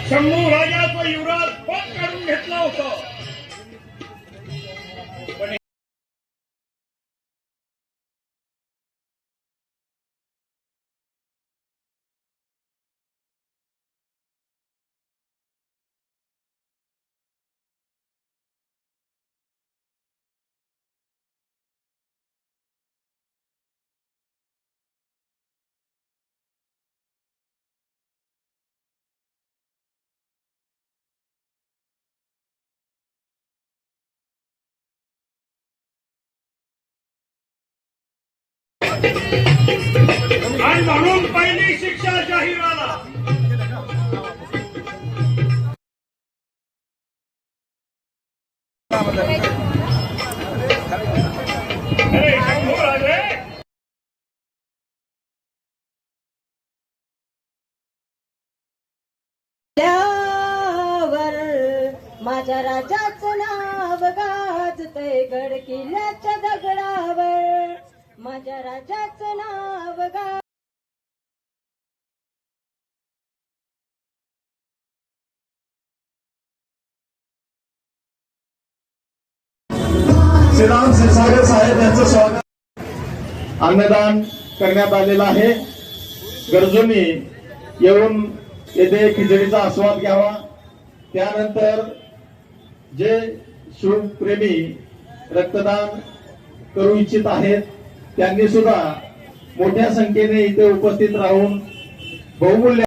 शंभू राजाचा युवराज पण काढून घेतला होता. आणि म्हणून पहिली शिक्षा जाहीर आला. माझ्या राजाचं नाव गाजतंय गड किल्ल्याच्या दगडावर. माझ्या राजाचं नाव श्रीराम क्षीरसागर साहेब यांचं स्वागत अन्नदान करण्यात आलेलं आहे. गरजूंनी येऊन येथे खिचडीचा आस्वाद घ्यावा. त्यानंतर जे शिवप्रेमी रक्तदान करू इच्छित आहेत त्यांनी सुद्धा मोठ्या संख्येने इथे उपस्थित राहून बहुमूल्य